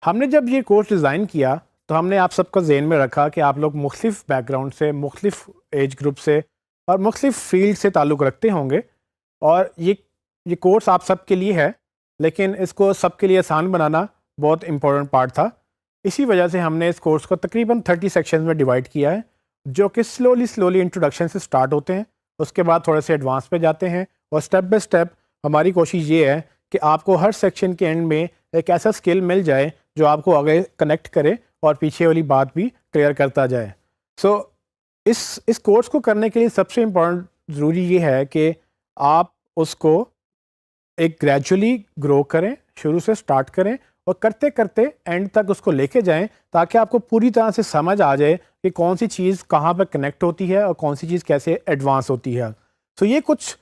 ہم نے جب یہ کورس ڈیزائن کیا تو ہم نے آپ سب کو ذہن میں رکھا کہ آپ لوگ مختلف بیک گراؤنڈ سے، مختلف ایج گروپ سے اور مختلف فیلڈ سے تعلق رکھتے ہوں گے، اور یہ کورس آپ سب کے لیے ہے، لیکن اس کو سب کے لیے آسان بنانا بہت امپورٹنٹ پارٹ تھا۔ اسی وجہ سے ہم نے اس کورس کو تقریباً 30 سیکشنز میں ڈیوائڈ کیا ہے، جو کہ سلولی انٹروڈکشن سے سٹارٹ ہوتے ہیں، اس کے بعد تھوڑے سے ایڈوانس پہ جاتے ہیں، اور سٹیپ بائی سٹیپ ہماری کوشش یہ ہے کہ آپ کو ہر سیکشن کے اینڈ میں ایک ایسا اسکل مل جائے جو آپ کو آگے کنیکٹ کرے اور پیچھے والی بات بھی کلیئر کرتا جائے۔ سو اس کورس کو کرنے کے لیے سب سے امپورٹنٹ ضروری یہ ہے کہ آپ اس کو ایک گریجولی گرو کریں، شروع سے سٹارٹ کریں اور کرتے کرتے اینڈ تک اس کو لے کے جائیں، تاکہ آپ کو پوری طرح سے سمجھ آ جائے کہ کون سی چیز کہاں پہ کنیکٹ ہوتی ہے اور کون سی چیز کیسے ایڈوانس ہوتی ہے۔ سو یہ کچھ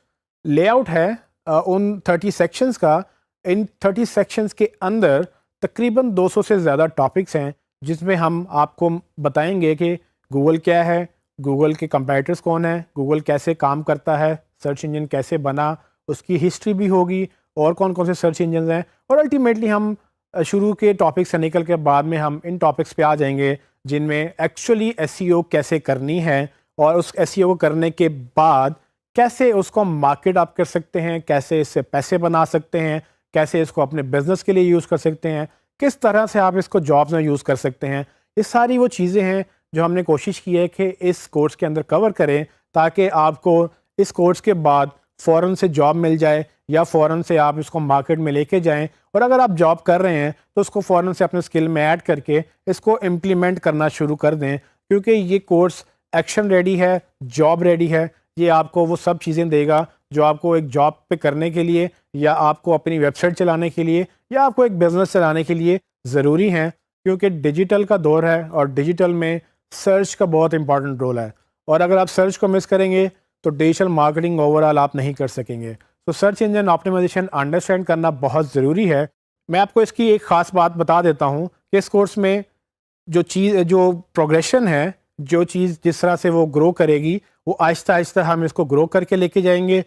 لے آؤٹ ہے ان 30 سیکشنز کا۔ ان 30 سیکشنز کے اندر تقریباً 200 سے زیادہ ٹاپکس ہیں، جس میں ہم آپ کو بتائیں گے کہ گوگل کیا ہے، گوگل کے کمپیٹرز کون ہیں، گوگل کیسے کام کرتا ہے، سرچ انجن کیسے بنا، اس کی ہسٹری بھی ہوگی، اور کون کون سے سرچ انجنز ہیں، اور الٹیمیٹلی ہم شروع کے ٹاپک سے نکل کے بعد میں ہم ان ٹاپکس پہ آ جائیں گے جن میں ایکچولی ایس ای او کیسے کرنی ہے، اور اس ایس ای او کو کرنے کے بعد کیسے اس کو مارکیٹ اپ کر سکتے ہیں، کیسے اس سے پیسے بنا سکتے ہیں، کیسے اس کو اپنے بزنس کے لیے یوز کر سکتے ہیں، کس طرح سے آپ اس کو جابس میں یوز کر سکتے ہیں۔ یہ ساری وہ چیزیں ہیں جو ہم نے کوشش کی ہے کہ اس کورس کے اندر کور کریں، تاکہ آپ کو اس کورس کے بعد فوراً سے جاب مل جائے، یا فوراً سے آپ اس کو مارکیٹ میں لے کے جائیں، اور اگر آپ جاب کر رہے ہیں تو اس کو فوراً سے اپنے اسکل میں ایڈ کر کے اس کو امپلیمنٹ کرنا شروع کر دیں، کیونکہ یہ کورس ایکشن ریڈی ہے، جاب ریڈی ہے۔ یہ آپ کو وہ سب چیزیں دے گا جو آپ کو ایک جاب پہ کرنے کے لیے، یا آپ کو اپنی ویب سائٹ چلانے کے لیے، یا آپ کو ایک بزنس چلانے کے لیے ضروری ہیں، کیونکہ ڈیجیٹل کا دور ہے اور ڈیجیٹل میں سرچ کا بہت امپورٹنٹ رول ہے، اور اگر آپ سرچ کو مس کریں گے تو ڈیجیٹل مارکیٹنگ اوور آل آپ نہیں کر سکیں گے۔ تو سرچ انجن آپٹیمائزیشن انڈرسٹینڈ کرنا بہت ضروری ہے۔ میں آپ کو اس کی ایک خاص بات بتا دیتا ہوں کہ اس کورس میں جو پروگریشن ہے، جو چیز جس طرح سے وہ گرو کرے گی، وہ آہستہ آہستہ ہم اس کو گرو کر کے لے کے جائیں گے۔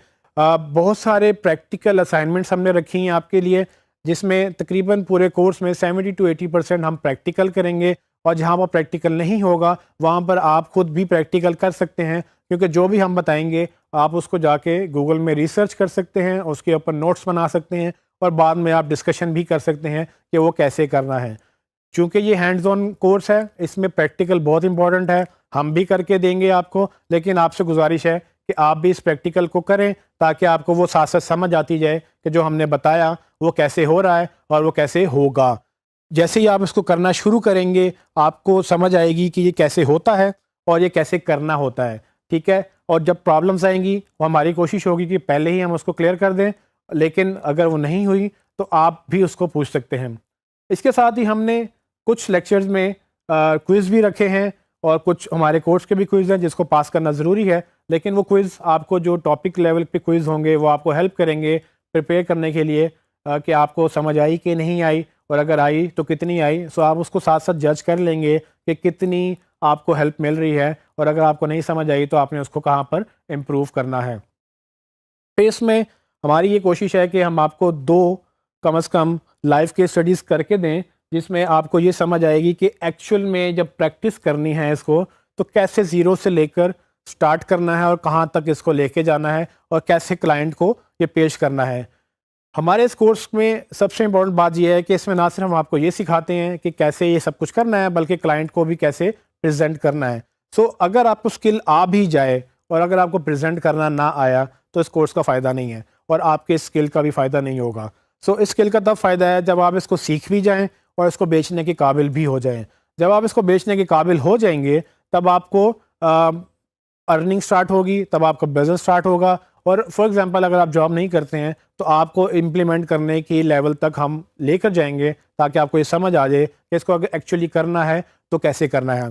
بہت سارے پریکٹیکل اسائنمنٹس ہم نے رکھی ہیں آپ کے لیے، جس میں تقریباً پورے کورس میں 70 to 80% ہم پریکٹیکل کریں گے، اور جہاں پر پریکٹیکل نہیں ہوگا وہاں پر آپ خود بھی پریکٹیکل کر سکتے ہیں، کیونکہ جو بھی ہم بتائیں گے آپ اس کو جا کے گوگل میں ریسرچ کر سکتے ہیں، اس کے اوپر نوٹس بنا سکتے ہیں، اور بعد میں آپ ڈسکشن بھی کر سکتے ہیں کہ وہ کیسے کرنا ہے۔ چونکہ یہ ہینڈز آن کورس ہے، اس میں پریکٹیکل بہت امپورٹنٹ ہے، ہم بھی کر کے دیں گے آپ کو، لیکن آپ سے گزارش ہے کہ آپ بھی اس پریکٹیکل کو کریں، تاکہ آپ کو وہ ساتھ ساتھ سمجھ آتی جائے کہ جو ہم نے بتایا وہ کیسے ہو رہا ہے اور وہ کیسے ہوگا۔ جیسے ہی آپ اس کو کرنا شروع کریں گے، آپ کو سمجھ آئے گی کہ یہ کیسے ہوتا ہے اور یہ کیسے کرنا ہوتا ہے، ٹھیک ہے؟ اور جب پرابلمس آئیں گی، وہ ہماری کوشش ہوگی کہ پہلے ہی ہم اس کو کلیئر کر دیں، لیکن اگر وہ نہیں ہوئی تو آپ بھی اس کو پوچھ سکتے ہیں۔ اس کے ساتھ ہی ہم نے کچھ لیکچرز میں کوئز بھی رکھے ہیں، اور کچھ ہمارے کورس کے بھی کوئز ہیں جس کو پاس کرنا ضروری ہے، لیکن وہ کوئز آپ کو جو ٹاپک لیول پہ کوئز ہوں گے وہ آپ کو ہیلپ کریں گے پریپیئر کرنے کے لیے کہ آپ کو سمجھ آئی کہ نہیں آئی، اور اگر آئی تو کتنی آئی۔ سو آپ اس کو ساتھ ساتھ جج کر لیں گے کہ کتنی آپ کو ہیلپ مل رہی ہے، اور اگر آپ کو نہیں سمجھ آئی تو آپ نے اس کو کہاں پر امپروو کرنا ہے۔ پھر اس میں ہماری یہ کوشش ہے کہ ہم آپ کو 2 کم از کم لائف کے اسٹڈیز کر کے دیں، جس میں آپ کو یہ سمجھ آئے گی کہ ایکچوئل میں جب پریکٹس کرنی ہے اس کو تو کیسے زیرو سے لے کر سٹارٹ کرنا ہے، اور کہاں تک اس کو لے کے جانا ہے، اور کیسے کلائنٹ کو یہ پیش کرنا ہے۔ ہمارے اس کورس میں سب سے امپورٹنٹ بات یہ ہے کہ اس میں نہ صرف ہم آپ کو یہ سکھاتے ہیں کہ کیسے یہ سب کچھ کرنا ہے، بلکہ کلائنٹ کو بھی کیسے پریزنٹ کرنا ہے۔ سو اگر آپ کو اسکل آ بھی جائے اور اگر آپ کو پریزنٹ کرنا نہ آیا تو اس کورس کا فائدہ نہیں ہے، اور آپ کے اسکل کا بھی فائدہ نہیں ہوگا۔ سو اس اسکل کا تب فائدہ ہے جب آپ اس کو سیکھ بھی جائیں اور اس کو بیچنے کے قابل بھی ہو جائیں۔ جب آپ اس کو بیچنے کے قابل ہو جائیں گے تب آپ کو ارننگ سٹارٹ ہوگی، تب آپ کا بزنس سٹارٹ ہوگا، اور فار ایگزامپل اگر آپ جاب نہیں کرتے ہیں تو آپ کو امپلیمنٹ کرنے کی لیول تک ہم لے کر جائیں گے، تاکہ آپ کو یہ سمجھ آ جائے کہ اس کو اگر ایکچولی کرنا ہے تو کیسے کرنا ہے۔